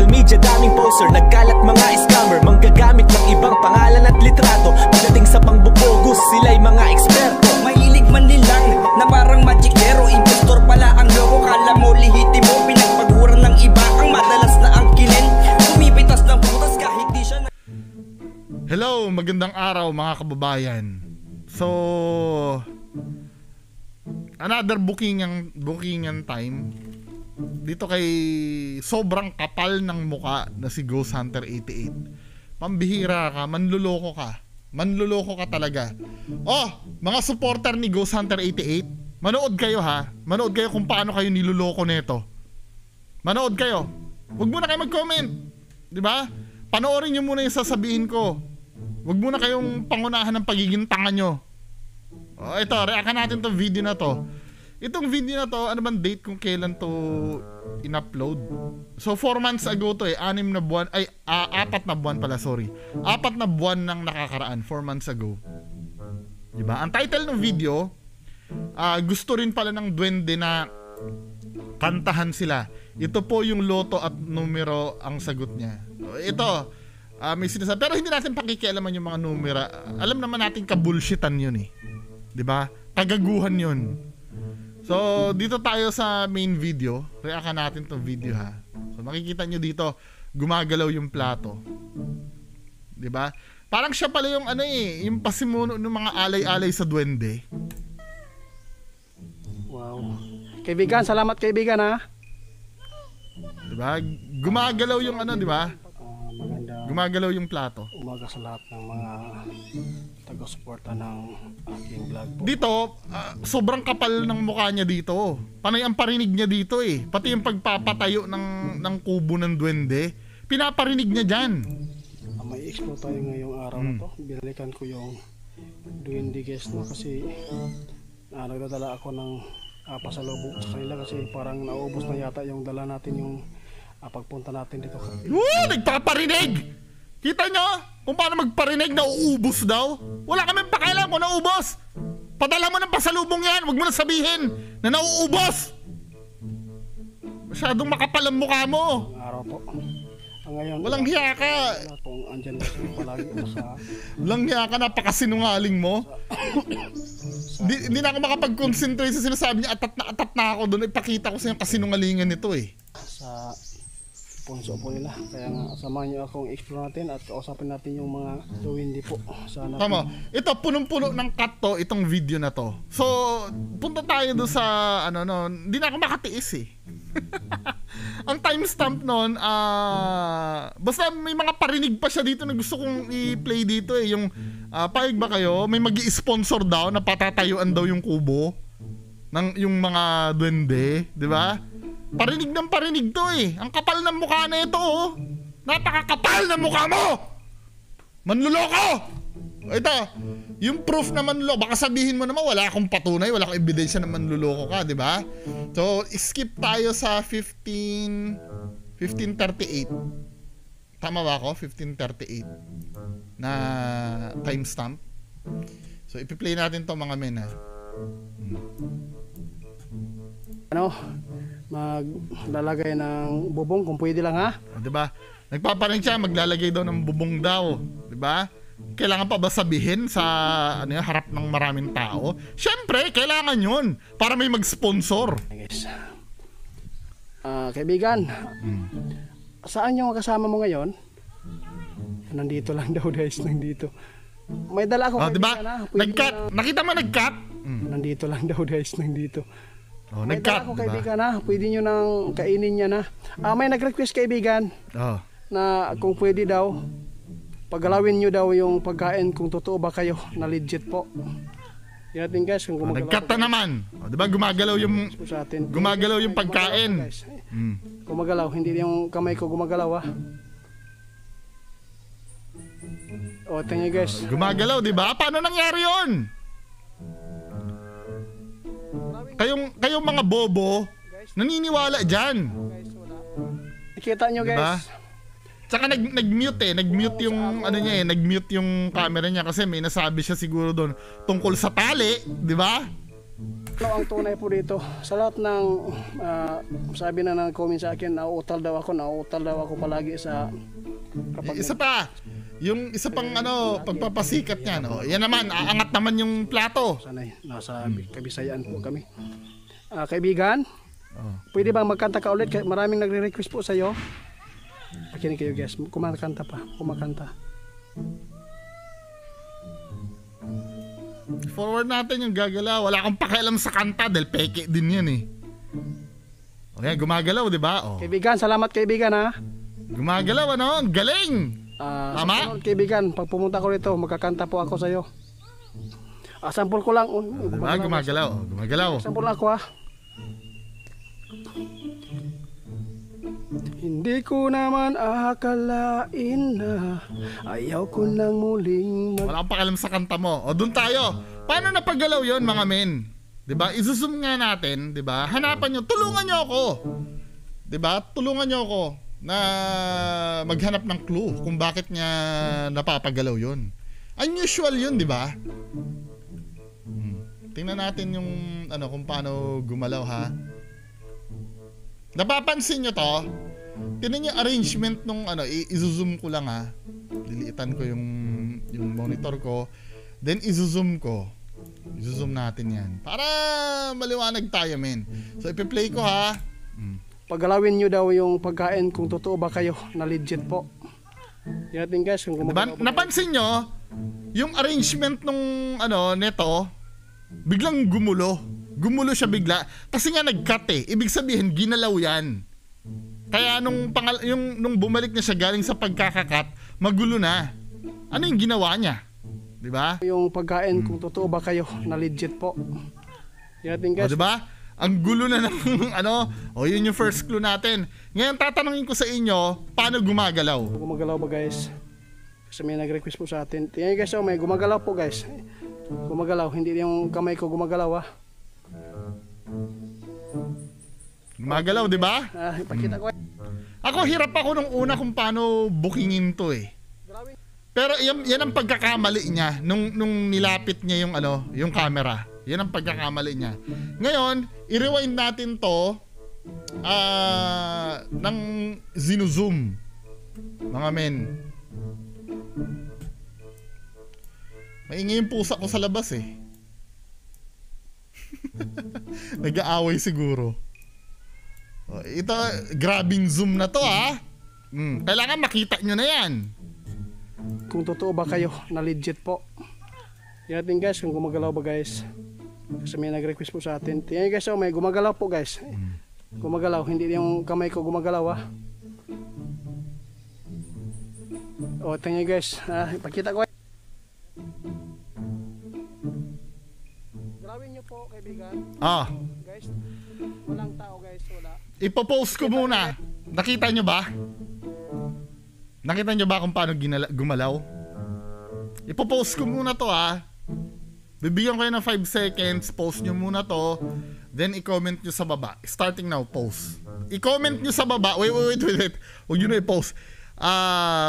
social media daming poster, nagkalat mga scammer, manggagamit ng ibang pangalan at litrato. Pagdating sa pangbubogus, sila'y mga eksperto. Mahilig man nilang na parang magikero, impostor pala ang loko. Kala mo lihitimo, pinagpaguran ng iba ang madalas na angkinin. Pumipitas ng putas kahit di siya na... Hello, magandang araw mga kababayan. So, another bookingan time dito kay sobrang kapal ng muka na si Ghost Hunter 88. Pambihira ka, manluloko ka. Manluloko ka talaga. Oh, mga supporter ni Ghost Hunter 88, manood kayo ha. Manood kayo kung paano kayo niluloko nito. Manood kayo. Huwag muna kayo mag-comment. 'Di ba? Panoorin niyo muna 'yung sasabihin ko. Huwag muna kayong pangunahan ng pagiging tanga nyo. Oh, ito, reaction natin tong video na to. Itong video na to, ano bang date kung kailan to in-upload? So 4 months ago to 4 na buwan pala, sorry. 4 na buwan nang nakakaraan, 4 months ago. Diba? Ang title ng video, gusto rin pala ng duwende na kantahan sila. Ito po yung loto at numero ang sagot niya. Ito, may sinasabi, pero hindi natin pakikialaman yung mga numero. Alam naman natin ka-bullshitan yun eh. Diba? Kagaguhan yun. So, dito tayo sa main video. Reaction natin tong video ha. So, makikita nyo dito, gumagalaw yung plato. Diba? Parang siya pala yung ano eh, yung pasimuno ng mga alay-alay sa duwende. Wow. Kaibigan, salamat kaibigan ha. Diba? Gumagalaw yung ano, diba? Gumagalaw yung plato. Umaga sa lahat ng mga taga-suporta ng aking vlog po. Dito, sobrang kapal ng mukha niya dito. Panay ang parinig niya dito eh. Pati yung pagpapatayo ng kubo ng duwende, pinaparinig niya dyan. May explore tayo ngayong araw na to. Binalikan ko yung duwende guest no, kasi nagdadala ako ng pasalubong sa kanila kasi parang naubos na yata yung dala natin yung pagpunta natin dito. Nagpaparinig! Kita nyo? Kung paano magparinig na uubos daw? Wala kami pakialam kung naubos. Padala mo ng pasalubong yan. Huwag mo na sabihin na nauubos. Masyadong makapal ang mukha mo. Araw po. Ngayon, walang hiya ka. Kung andyan na siya palagi sa... Walang hiya ka, napakasinungaling mo. Hindi na ako makapag-concentrate sa sinasabi niya. Atat na ako doon. Ipakita ko sa yung kasinungalingan nito eh. Sa punso po nila. Kaya nga, samahan niyo akong explore natin at kausapin natin yung mga duwende po. Sana tama. Ito, punong-puno ng cut to, itong video na to. So, punta tayo doon sa, ano, no, hindi na ako makatiis eh. Ang timestamp nun, basta may mga parinig pa siya dito na gusto kong i-play dito eh. Yung, payag ba kayo? May mag-i-sponsor daw na patatayuan daw yung kubo ng yung mga duwende, di ba? Parinig ng parinig to eh. Ang kapal ng mukha na ito oh. Napakakapal ng mukha mo. Manluloko. Ito, yung proof na manluloko. Baka sabihin mo naman wala akong patunay, wala akong ebidensya na manluloko ka, di ba? So, skip tayo sa 1538. Tama ba ako? 1538 na timestamp. So, ipi-play natin to mga men ha. Ano? Maglalagay ng bubong kung pwede lang ha. O, diba? Nagpaparinig siya, maglalagay daw ng bubong daw. Diba? Kailangan pa ba sabihin sa ano, harap ng maraming tao? Siyempre, kailangan yun para may mag-sponsor. Guys. Kaibigan, saan yung kasama mo ngayon? Nandito lang daw guys, nandito. May dala ako diba? Nag-cut. Nakita mo nag-cut? Nandito lang daw guys, nandito. Oh, may dala ako kaibigan ha. Pwede nyo nang kainin niya na. May nag-request kaibigan na kung pwede daw paggalawin nyo daw yung pagkain kung totoo ba kayo na legit po. Yan natin guys kung gumagalaw. Nag-cut na naman. Diba gumagalaw yung pagkain. Gumagalaw, hindi yung kamay ko gumagalaw ha. O tingnan guys. Gumagalaw diba? Paano nangyari yun? Kayong mga bobo, naniniwala dyan. Nakita nyo guys. Diba? Tsaka nag-mute nag-mute yung ano niya nag-mute yung camera niya kasi may nasabi siya siguro doon tungkol sa tali, di ba? Ano ang tunay po dito? Sa lahat ng sabi na comment sa akin, nauutal daw ako palagi sa kapag Isa pa, yung isa pang pagpapasikat niyan. Oh, yan naman, aangat naman yung plato. sanay, nasa Kabisayaan po kami. Kaibigan, pwede bang magkanta ka ulit? Maraming nagre-request po sa iyo. Pakinig kayo guys, kumakanta. Forward natin yung gagalaw. Wala akong pakialam sa kanta dahil peke din yan eh. Okay, gumagalaw, di ba? Oh. Kaibigan, salamat kaibigan ha. Gumagalaw, ano? Ang galing! Tama? Susunod, kaibigan, pag pumunta ko rito, magkakanta po ako sa iyo. Sample ko lang. Diba? Gumagalaw. Gumagalaw. Sample lang ako ha. Hindi ko naman akalain na ayaw ko nang muling Wala akong pakialam sa kanta mo. O, dun tayo. Paano napagalaw yon mga men? Diba? Isusum nga natin, diba? Hanapan nyo. Tulungan nyo ako. Diba? Tulungan nyo ako na maghanap ng clue kung bakit niya napapagalaw yon. Unusual yun, diba? Tingnan natin yung kung paano gumalaw ha. Napapansin nyo to? Tingnan yung arrangement nung i-zoom ko lang ha. Liliitan ko yung monitor ko. Then i-zoom ko. I-zoom natin yan. Para maliwanag tayo men. So ipi-play ko ha. Paggalawin nyo daw yung pagkain kung totoo ba kayo na legit po. Yan natin guys. Kung diba? Napansin nyo? Yung arrangement nung neto, biglang gumulo. Gumulo siya bigla. Kasi nga nag-cut eh. Ibig sabihin, ginalaw yan. Kaya nung bumalik na siya galing sa pagkakakat, magulo na. Ano yung ginawa niya? Diba? Yung pagkain kung totoo ba kayo na legit po. Yan natin guys. O diba? Ang gulo na ng yun yung first clue natin. Ngayon tatanungin ko sa inyo, paano gumagalaw? Gumagalaw ba guys? Kasi may nag-request po sa atin. Tingnan guys, may gumagalaw po guys. Gumagalaw, hindi yung kamay ko gumagalaw ha. Gumagalaw, di ba? Ipakita ko. Ako hirap ako nung una kung paano bookingin to eh. Pero yan ang pagkakamali niya nung nilapit niya yung camera. Yan ang pagkakamali niya. Ngayon, i-rewind natin to ng zino-zoom. Mga men. Maingay yung pusa ko sa labas eh. Nag-aaway siguro. Ito, grabing zoom na to ha. Kailangan makita nyo na yan. Kung totoo ba kayo na legit po. Yan natin guys, kung gumagalaw ba guys. Kasi may nag-request po sa atin. Tingnan guys, may gumagalaw po guys. Gumagalaw, hindi yung kamay ko gumagalaw ha. Tingnan guys, ipakita ko. Gawin nyo po kaibigan. Guys, walang tao guys, wala. Ipopost ko muna. Nakita nyo ba? Nakita nyo ba kung paano gumalaw? Ipopost ko muna to ha. Bibigyan ko kayo ng 5 seconds. Post nyo muna to. Then i-comment nyo sa baba. Starting now, post. I-comment nyo sa baba. Wait. Huwag nyo na i-post.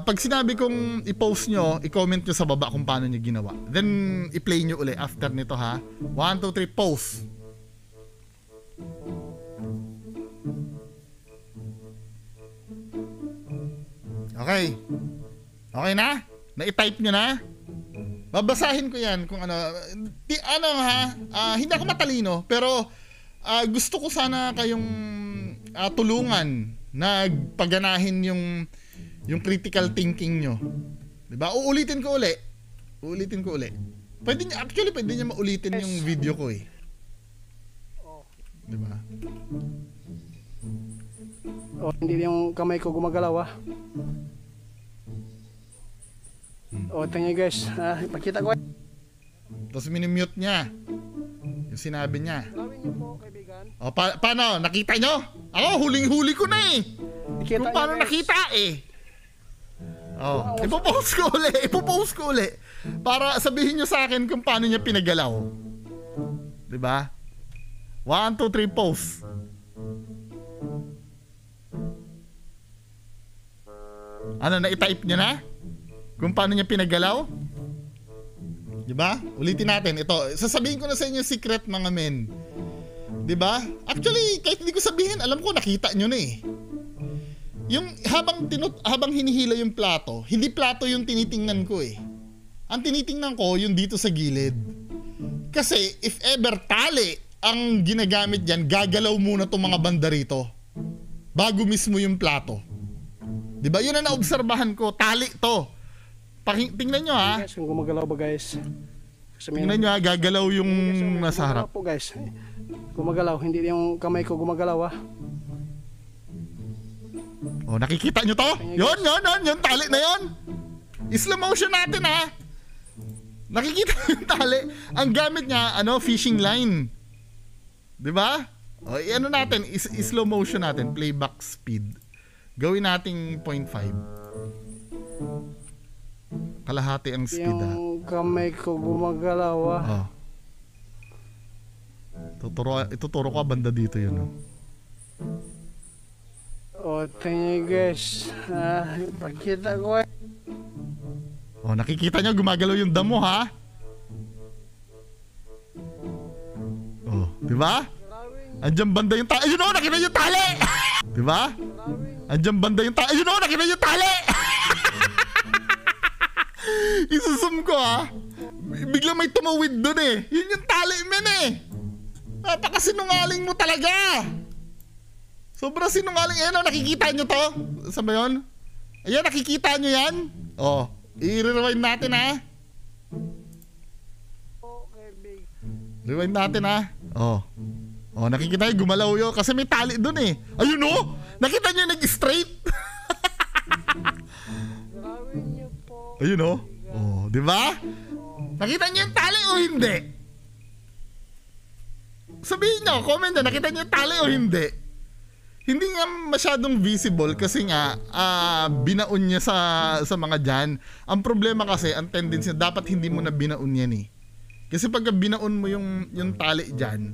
Pag sinabi kong i-post nyo, i-comment nyo sa baba kung paano nyo ginawa. Then i-play nyo uli after nito ha. 1, 2, 3, post. Okay. Okay na? Na-type nyo na? Babasahin ko yan kung hindi ako matalino pero gusto ko sana kayong tulungan na paganahin yung critical thinking nyo. Diba? Uulitin ko uli. Pwede niya maulitin yung video ko eh. Diba? Hindi yung kamay ko gumagalaw ha. Tingnan guys, ipakita ko. Tapos minimute niya yung sinabi niya. Gawin niyo po kaibigan. Paano? Nakita nyo? Ako, huling-huli ko na eh. Kung paano nakita eh. Ipopost ko uli. Para sabihin nyo sa akin kung paano niya pinagalaw. Diba? 1, 2, 3, post. Na-type nyo na? Kung paano niya pinagalaw? Diba? Ulitin natin. Ito, sasabihin ko na sa inyo secret mga men. Diba? Actually, kahit hindi ko sabihin, alam ko nakita nyo na eh. Yung habang hinihila yung plato, hindi plato yung tinitingnan ko eh. Ang tinitingnan ko yung dito sa gilid. Kasi if ever tali ang ginagamit dyan, gagalaw muna itong mga banda rito bago mismo yung plato. Diba? Yun ang naobserbahan ko. Tali to. Tingnan nyo ha. Guys, kung gumagalaw ba guys? Tingnan nyo ha, gagalaw yung nasa harap. Po guys. Gumagalaw, hindi yung kamay ko gumagalaw ha. Oh, nakikita nyo to? Yun, yung tali na yun. Slow motion natin ha. Nakikita yung tali. Ang gamit niya, fishing line. Diba? O, ano natin, slow motion natin, playback speed. Gawin nating 0.5. Kalahati ang speed ha. Yung kamay ko gumagalaw ha. Ituturo ko banda dito yun. Tingnan guys. Pakita ko eh. Nakikita nyo gumagalaw yung damo ha. Diba? Andiyan banda yung tali. Ayun nakita yung tali. Diba? Andiyan banda yung tali. Ayun nakita yung tali. Isusum ko ha. Bigla may tumawid dun eh. Yun yung tali men eh. Napakasinungaling mo talaga. Sobrang sinungaling. Ayan nakikita nyo to? Saan ba yun? Ayan nakikita nyo yan? I-rewind natin ha. Rewind natin ha. Nakikita nyo gumalaw yun. Kasi may tali dun eh. Ayun nakita nyo nag-straight. Ayun diba? Nakita niyo yung tali o hindi? Sabihin nyo, comment nyo, nakita niyo yung tali o hindi? Hindi nga masyadong visible kasi nga binaon niya sa mga dyan. Ang problema kasi, ang tendency, dapat hindi mo na binaon yan eh. Kasi pagka binaon mo yung tali dyan,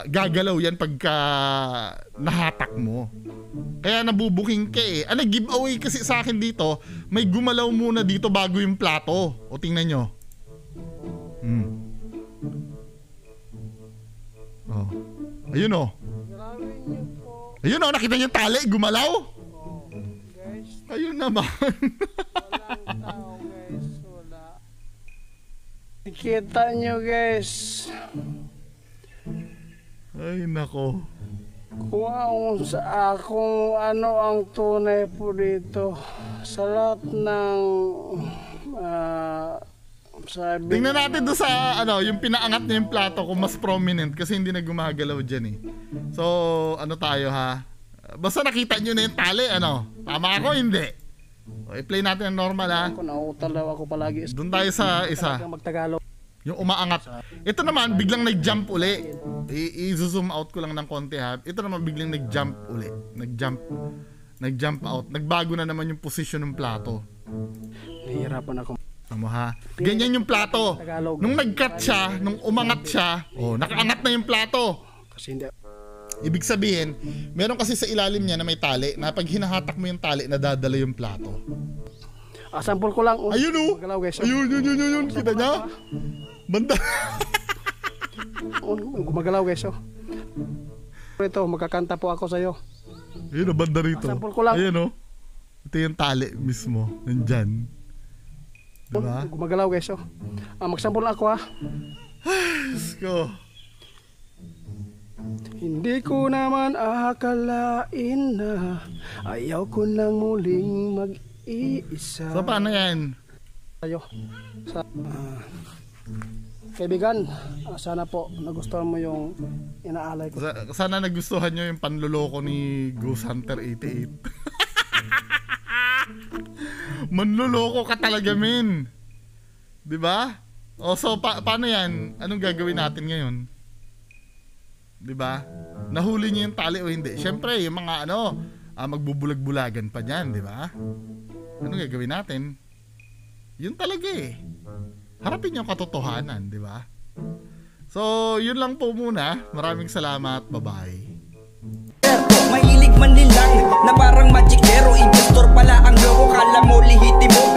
gagalaw yan pagka nahatak mo. Kaya nabubuking ka eh. Giveaway kasi sa akin dito, may gumalaw muna dito bago yung plato. O tingnan nyo. Ayun Ayun nakita nyo yung tali, gumalaw. Ayun naman. Kita nyo guys. Ay nako. Kung ano ang tunay po dito sa lahat ng sabi. Tingnan natin doon sa yung pinaangat niya yung plato kung mas prominent kasi hindi na gumagalaw dyan eh. So tayo ha. Basta nakita nyo na yung tali tama ako hindi. I-play natin ang normal ha. Nauutal daw ako palagi. Doon tayo sa isa. Magtagalog. Yung umaangat. Ito naman biglang nag-jump uli. I-zoom out ko lang ng konti ha. Ito naman biglang nag-jump uli. Nag-jump out. Nagbago na naman yung position ng plato. Nahihirapan ako. Tama ha. Ganyan yung plato. Nung nag-cut siya, nung umangat siya, nakaangat na yung plato. Kasi hindi. Ibig sabihin, meron kasi sa ilalim niya na may tali na pag hinahatak mo yung tali, nadadala yung plato. Sample ko lang. Ayun Magalaw guys. Ayun. Kita niya? Banda. Gumagalaw guys Ito, magkakanta po ako sa'yo. Ayun banda rito. Sample ko lang. Ayun ito yung tali mismo. Nandyan. Diba? Gumagalaw guys magsample lang ako ha. Let's go. Hindi ko naman akalain na ayaw ko nang muling mag-iisa. So paano yan? Kaibigan, sana po nagustuhan mo yung inaalay ko. Sana nagustuhan nyo yung panluloko ni Ghost Hunter 88. Manluloko ka talaga men. Diba? So paano yan? Anong gagawin natin ngayon? Diba? Nahuli niyo yung tali o hindi? Siyempre yung mga magbubulag-bulagan pa dyan, diba? Anong gagawin natin? Yun talaga eh. Harapin yung katotohanan, diba? So yun lang po muna. Maraming salamat. Bye-bye. Mahilig man nilang na parang magikero, investor pala ang loko, kala mo lihitimo.